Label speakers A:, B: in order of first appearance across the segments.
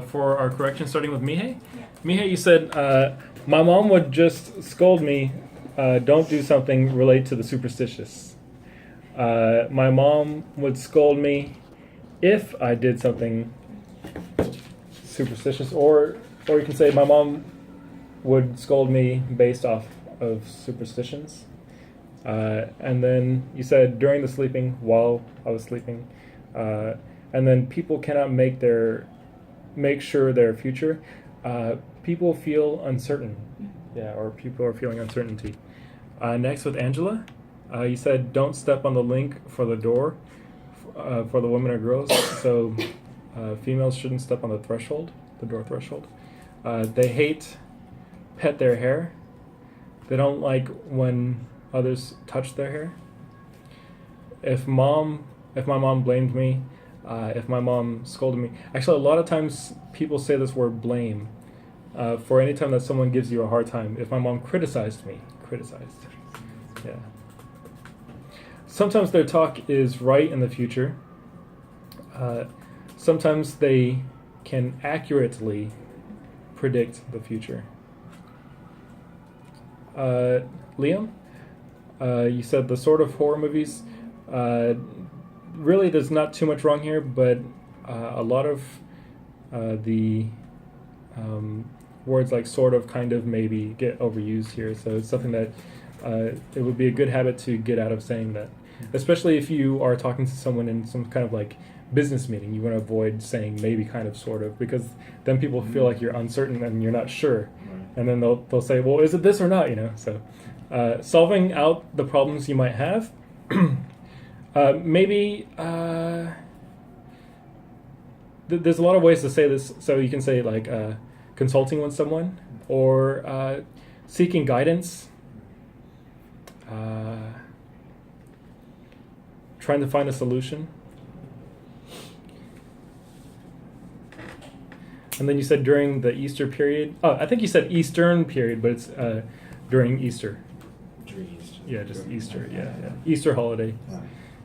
A: For our correction, starting with Mihei. Mihei, you said my mom would just scold me. Don't do something relate to the superstitious. My mom would scold me if I did something superstitious, or you can say my mom would scold me based off of superstitions. And then you said during the sleeping, while I was sleeping, and then people cannot make sure their future. People feel uncertain, or people are feeling uncertainty. Next with Angela, you said don't step on the link for the door for the women or girls. So females shouldn't step on the door threshold. They hate pet their hair. They don't like when others touch their hair. If my mom blamed me, if my mom scolded me. Actually, a lot of times people say this word blame for any time that someone gives you a hard time. If my mom criticized me, yeah. Sometimes their talk is right in the future. Sometimes they can accurately predict the future. Liam, you said the sort of horror movies. Really, there's not too much wrong here, but a lot of the words like sort of, kind of, maybe get overused here. So it's something that it would be a good habit to get out of saying that. Especially if you are talking to someone in some kind of like business meeting, you want to avoid saying maybe, kind of, sort of, because then people feel like you're uncertain and you're not sure. And then they'll say, well, is it this or not? So solving out the problems you might have. Maybe there's a lot of ways to say this. So you can say like consulting with someone, or seeking guidance, trying to find a solution. And then you said during the Easter period. Oh, I think you said Eastern period, but it's during Easter.
B: During Easter.
A: Yeah, just Easter. Yeah. Easter holiday.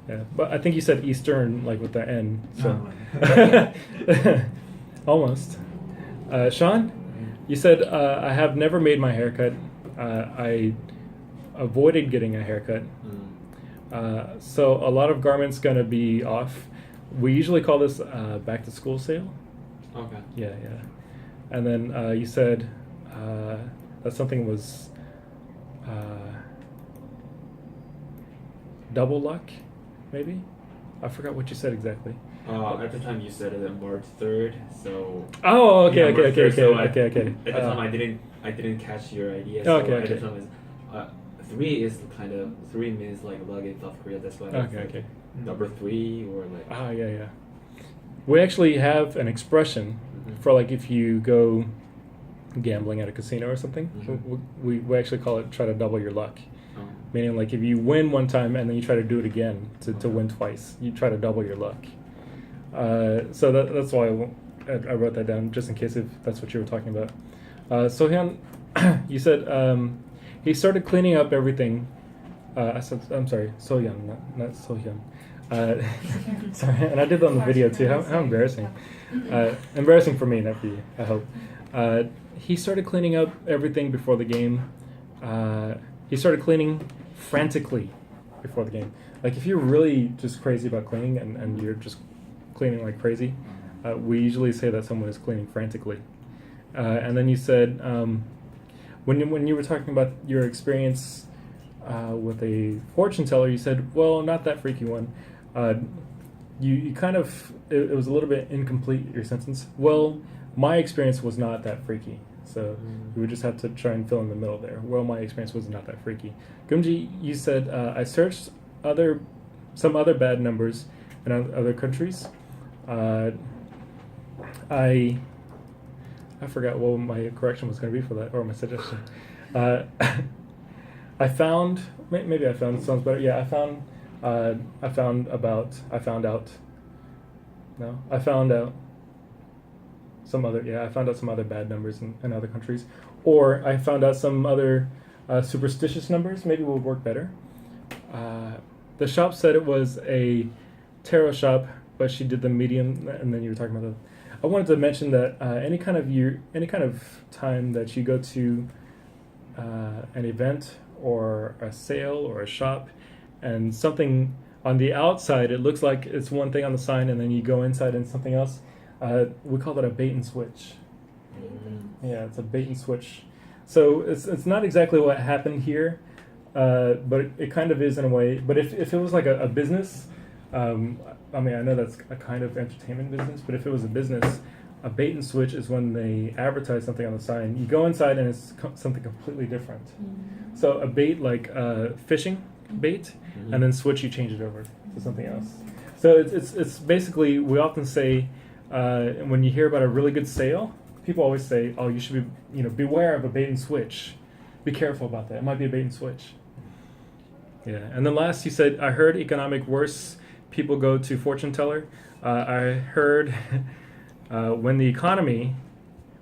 A: Yeah, but I think you said Eastern, like with the N. So almost. Sean, you said I have never made my haircut. I avoided getting a haircut. So a lot of garments gonna be off. We usually call this back to school sale.
B: Okay.
A: Yeah. And then you said that something was double luck, maybe? I forgot what you said exactly.
B: At the time you said it on March 3rd, so.
A: Oh, okay.
B: March 3rd, so
A: Okay.
B: At the time I didn't catch your idea.
A: Oh,
B: So
A: okay.
B: At the time is, 3 means like luck in South Korea. That's why.
A: Okay.
B: Number 3 or like.
A: Yeah. We actually have an expression for like if you go gambling at a casino or something. We actually call it try to double your luck. Meaning like if you win one time and then you try to do it again to win twice, you try to double your luck. So that's why I wrote that down, just in case if that's what you were talking about. Sohyun, you said he started cleaning up everything. I'm sorry, Sohyun, not Sohyun. Sorry, and I did that on the video too. How embarrassing. Embarrassing for me, not for you, I hope. He started cleaning up everything before the game. He started cleaning frantically before the game. Like if you're really just crazy about cleaning and you're just cleaning like crazy, we usually say that someone is cleaning frantically. And then you said when you were talking about your experience with a fortune teller, you said, well, not that freaky one. You kind of, it was a little bit incomplete, your sentence. Well, my experience was not that freaky. So you would just have to try and fill in the middle there. Well, my experience was not that freaky. Gumji, you said, I searched some other bad numbers in other countries. I forgot what my correction was going to be for that, or my suggestion. I found sounds better. Yeah, I found out some other bad numbers in other countries, or I found out some other superstitious numbers. Maybe would work better. The shop said it was a tarot shop, but she did the medium, and then you were talking about I wanted to mention that any kind of time that you go to an event or a sale or a shop, and something on the outside it looks like it's one thing on the sign, and then you go inside and something else. We call that a bait and switch. Yeah, it's a bait and switch. So it's not exactly what happened here, but it kind of is in a way. But if it was like a business, I mean, I know that's a kind of entertainment business, but if it was a business, a bait and switch is when they advertise something on the sign. You go inside and it's something completely different. So a bait like fishing bait, and then switch, you change it over to something else. So it's basically, we often say when you hear about a really good sale, people always say, "Oh, you should be, beware of a bait and switch. Be careful about that. It might be a bait and switch." Yeah, and then last you said, I heard economic worse, people go to fortune teller. I heard when the economy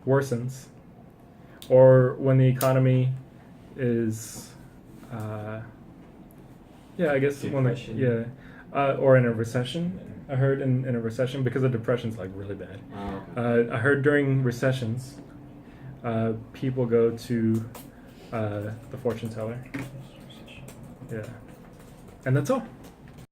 A: worsens, or when the economy is, I guess
B: Depression.
A: or in a recession. I heard in a recession, because a depression's like really bad.
B: Okay.
A: I heard during recessions, people go to the fortune teller. Yeah, and that's all.